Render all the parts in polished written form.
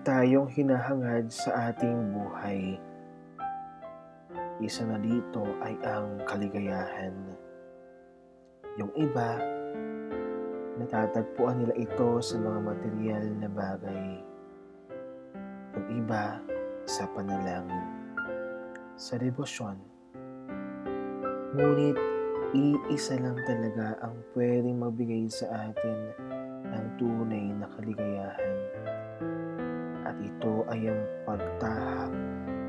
tayong hinahangad sa ating buhay. Isa na dito ay ang kaligayahan. Yung iba, natatagpuan nila ito sa mga material na bagay. Yung iba, sa panalangin, sa debosyon. Ngunit, iisa lang talaga ang pwedeng magbigay sa atin ng tunay na kaligayahan. At ito ay ang pagtahak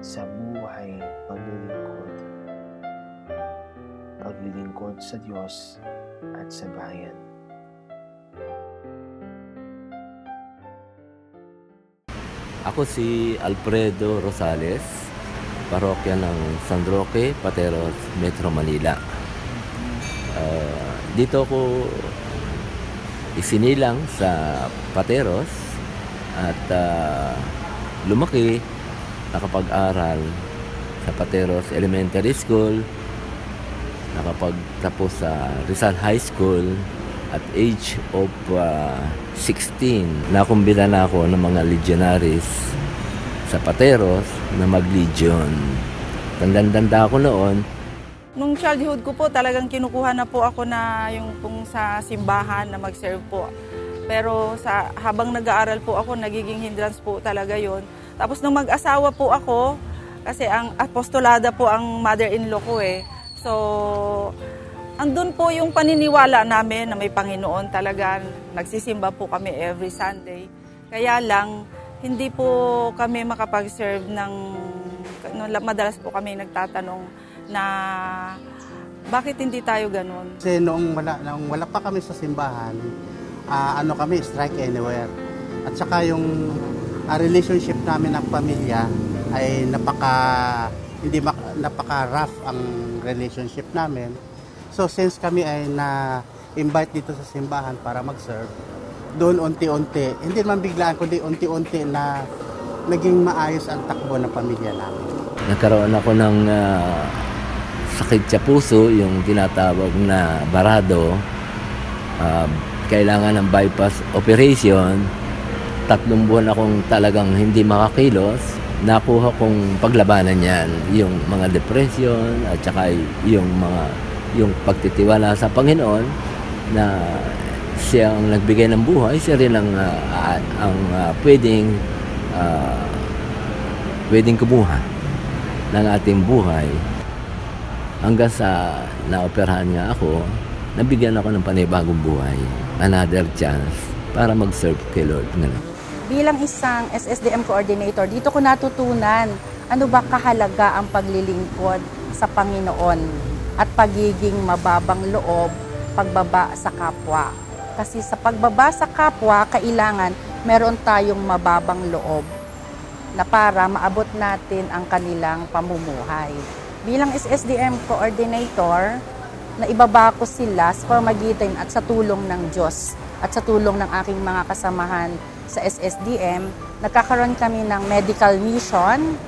sa buhay paglilingkod. Paglilingkod sa Diyos at sa bayan. Ako si Alfredo Rosales, parokya ng San Roque, Pateros, Metro Manila. Dito ako isinilang sa Pateros at lumaki, nakapag-aral sa Pateros Elementary School, nakapagtapos sa Rizal High School at age of 16. Nakumbina na ako ng mga legionaries sa Pateros na mag-legion. Tandang-tanda ako noon. Nung childhood ko po, talagang kinukuha na po ako na yung pong sa simbahan na mag-serve po. Pero habang nag-aaral po ako, nagiging hindrance po talaga yon. Tapos nung mag-asawa po ako, kasi ang apostolada po ang mother-in-law ko eh. So, andun po yung paniniwala namin na may Panginoon talaga. Nagsisimba po kami every Sunday. Kaya lang, hindi po kami makapag-serve ng... Madalas po kami nagtatanong na bakit hindi tayo ganun? Kasi noong wala pa kami sa simbahan, kami, strike anywhere. At saka yung relationship namin ng pamilya ay napaka-rough ang relationship namin. So since kami ay na-invite dito sa simbahan para mag-serve, doon unti-unti, hindi naman biglaan, kundi unti-unti na naging maayos ang takbo ng pamilya namin. Nagkaroon ako ng sakit sa puso, yung tinatawag na barado. Kailangan ng bypass operation. 3 buwan akong talagang hindi makakilos. Nakuha kong paglabanan yan, yung mga depression at saka yung pagtitiwala sa Panginoon na siya ang nagbigay ng buhay, siya rin ang pwedeng kumuha ng ating buhay. Hanggang sa naoperahan nga ako, nabigyan ako ng panibagong buhay, another chance para mag-serve kay Lord. Bilang isang SSDM coordinator, dito ko natutunan ano ba kahalaga ang paglilingkod sa Panginoon at pagiging mababang loob, pagbaba sa kapwa. Kasi sa pagbaba sa kapwa, kailangan meron tayong mababang loob na para maabot natin ang kanilang pamumuhay. Bilang SSDM coordinator, naibaba ko sila sa pamamagitan at sa tulong ng Diyos at sa tulong ng aking mga kasamahan sa SSDM, nagkakaroon kami ng medical mission,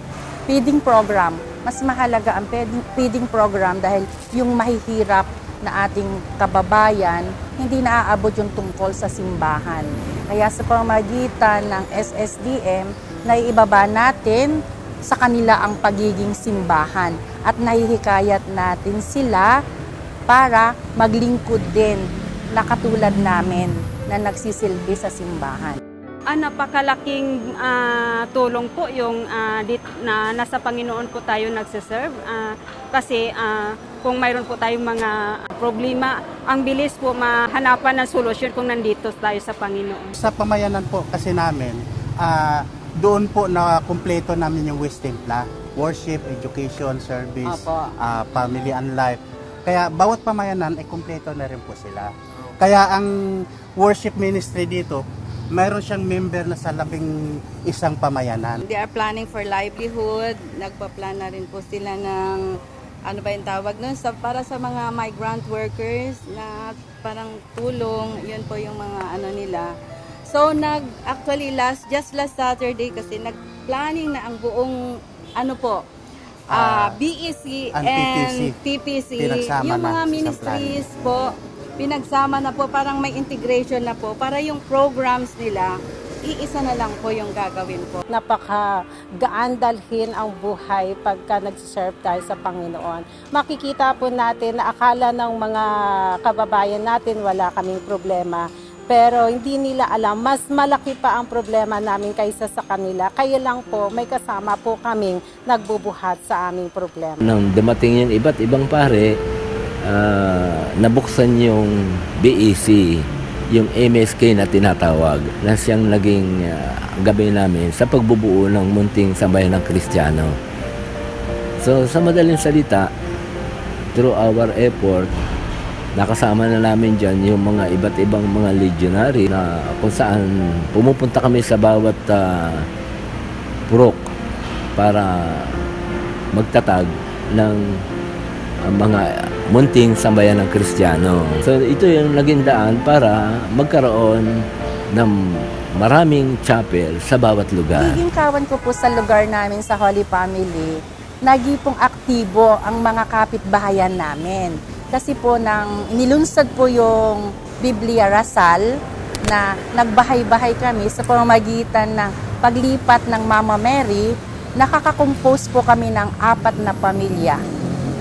feeding program. Mas mahalaga ang feeding program dahil yung mahihirap na ating kababayan, hindi naaabot yung tungkol sa simbahan. Kaya sa pamamagitan ng SSDM, naiibaba natin sa kanila ang pagiging simbahan at nahihikayat natin sila para maglingkod din na katulad namin na nagsisilbi sa simbahan. Napakalaking tulong po yung na nasa Panginoon po tayo nagsiserve kasi kung mayroon po tayong mga problema, ang bilis po mahanapan ng solusyon kung nandito tayo sa Panginoon. Sa pamayanan po kasi namin, doon po na kumpleto namin yung Westimpla, worship, education, service, family and life. Kaya bawat pamayanan ay kumpleto na rin po sila. Kaya ang worship ministry dito, mayroon siyang member na sa 11 pamayanan. They are planning for livelihood. Nagpa-plan na rin po sila ng ano ba yung tawag nun? Para sa mga migrant workers na parang tulong, yun po yung mga ano nila. So actually just last Saturday kasi nag-planning na ang buong BEC and PPC, yung mga ministries po, pinagsama na po, parang may integration na po para yung programs nila iisa na lang po yung gagawin po. Napakagaan dalhin ang buhay pagka nag-serve tayo sa Panginoon. Makikita po natin na akala ng mga kababayan natin wala kaming problema. Pero hindi nila alam, mas malaki pa ang problema namin kaysa sa kanila. Kaya lang po, may kasama po kaming nagbubuhat sa aming problema. Nang dumating yung iba't ibang pare, nabuksan yung BEC, yung MSK na tinatawag, na siyang naging gabi namin sa pagbubuo ng munting sambayan ng Kristiyano. So, sa madaling salita, through our effort, nakasama na namin dyan yung mga iba't ibang mga legionary na kung saan pumupunta kami sa bawat purok para magtatag ng mga munting sambayan ng Kristiyano. So ito yung naging daan para magkaroon ng maraming chapel sa bawat lugar. Naging kawan ko po sa lugar namin sa Holy Family, naging pong aktibo ang mga kapitbahayan namin. Kasi po nang inilunsad po yung Biblia Rasal na nagbahay-bahay kami sa pamamagitan ng paglipat ng Mama Mary, nakakakompose po kami ng 4 na pamilya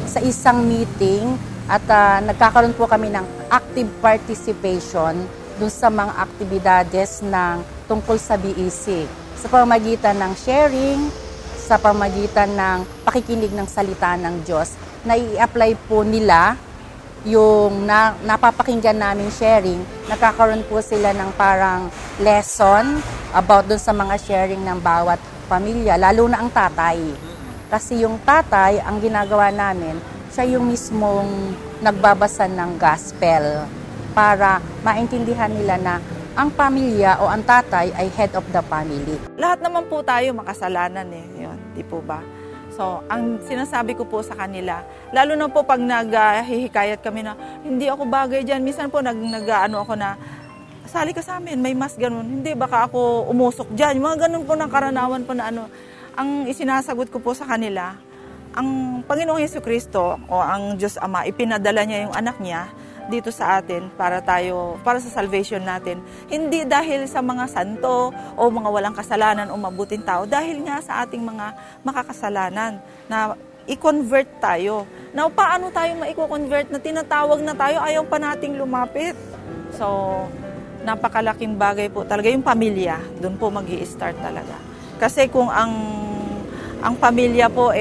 sa isang meeting at nagkakaroon po kami ng active participation dun sa mga aktibidades ng tungkol sa BEC sa pamamagitan ng sharing, sa pamamagitan ng pakikinig ng salita ng Diyos na i-apply po nila yung napapakinggan namin sharing, nakakaroon po sila ng parang lesson about dun sa mga sharing ng bawat pamilya, lalo na ang tatay. Kasi yung tatay, ang ginagawa namin, siya yung mismong nagbabasa ng gospel para maintindihan nila na ang pamilya o ang tatay ay head of the family. Lahat naman po tayo makasalanan yun, di po ba? So, ang sinasabi ko po sa kanila, lalo na po pag naghihikayat kami na, hindi ako bagay dyan. Minsan po nag-ano ako na, sali ka sa amin, may mas ganun. Hindi, baka ako umusok dyan. Mga ganun po ng karanawan po na ano. Ang isinasagot ko po sa kanila, ang Panginoong Jesucristo o ang Diyos Ama, ipinadala niya yung anak niya dito sa atin para sa salvation natin. Hindi dahil sa mga santo o mga walang kasalanan o mabuting tao, dahil nga sa ating mga makakasalanan na i-convert tayo. Now, paano tayo ma-convert na tinatawag na tayo, ayaw pa nating lumapit? So, napakalaking bagay po talaga yung pamilya. Doon po mag-i-start talaga. Kasi kung ang pamilya po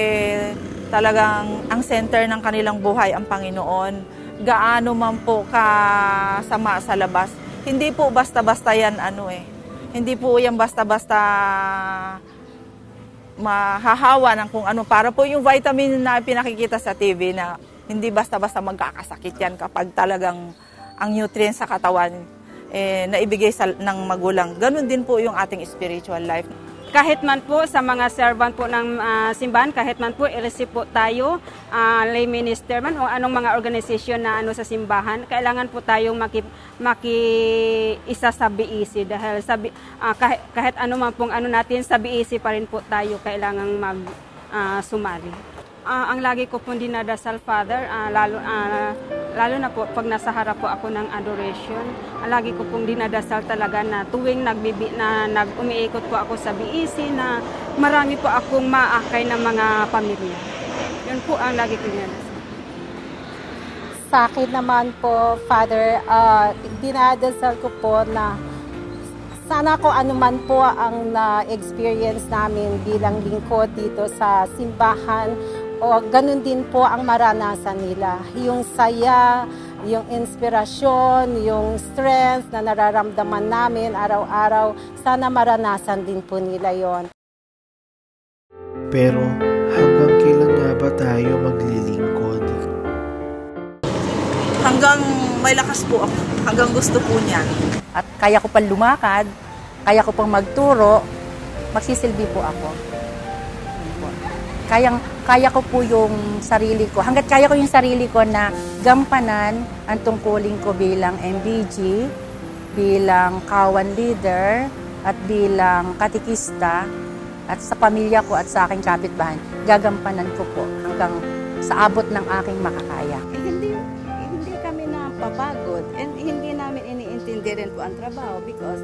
talagang ang center ng kanilang buhay, ang Panginoon, gaano man po kasama sa labas. Hindi po basta-basta yan Hindi po yan basta-basta mahahawa ng kung ano. Para po yung vitamin na pinakikita sa TV na hindi basta-basta magkakasakit yan kapag talagang ang nutrients sa katawan naibigay ng magulang. Ganon din po yung ating spiritual life. Kahit man po sa mga servant po ng simbahan, kahit man po i-receive po tayo, lay minister man o anong mga organisasyon na sa simbahan, kailangan po tayong maki-isa sa BEC dahil kahit ano man pong natin sa BEC pa rin po tayo kailangang sumali. Ang lagi ko pong dinadasal, Father, lalo na po pag nasa harap po ako ng adoration, ang lagi ko pong dinadasal talaga na tuwing umiikot po ako sa BEC na marami po akong maakay ng mga pamilya. Yun po ang lagi ko dinadasal. Sa akin naman po, Father, dinadasal ko po na sana ko anuman po ang na-experience namin bilang lingkod dito sa simbahan, o ganun din po ang maranasan nila. Yung saya, yung inspirasyon, yung strength na nararamdaman namin araw-araw, sana maranasan din po nila yon. Pero hanggang kailan nga ba tayo maglilingkod? Hanggang may lakas po ako, hanggang gusto po niya. At kaya ko pang lumakad, kaya ko pang magturo, magsisilbi po ako. Kaya ko po yung sarili ko. Hanggat kaya ko yung sarili ko na gampanan ang tungkulin ko bilang MBG, bilang kawan leader, at bilang katikista, at sa pamilya ko at sa aking kapitbahay, gagampanan ko po hanggang sa abot ng aking makakaya. Hindi kami napapagod and hindi namin iniintindi matindi rin po ang trabaho because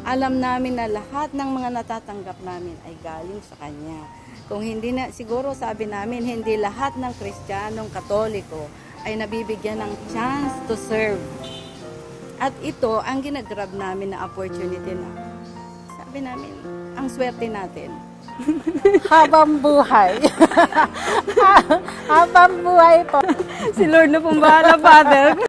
alam namin na lahat ng mga natatanggap namin ay galing sa Kanya. Kung hindi na, siguro sabi namin, hindi lahat ng Kristiyanong Katoliko ay nabibigyan ng chance to serve. At ito, ang ginagrab namin na opportunity na, sabi namin, ang swerte natin. Habang buhay. Habang buhay po. Si Lord na pong bahala, Father.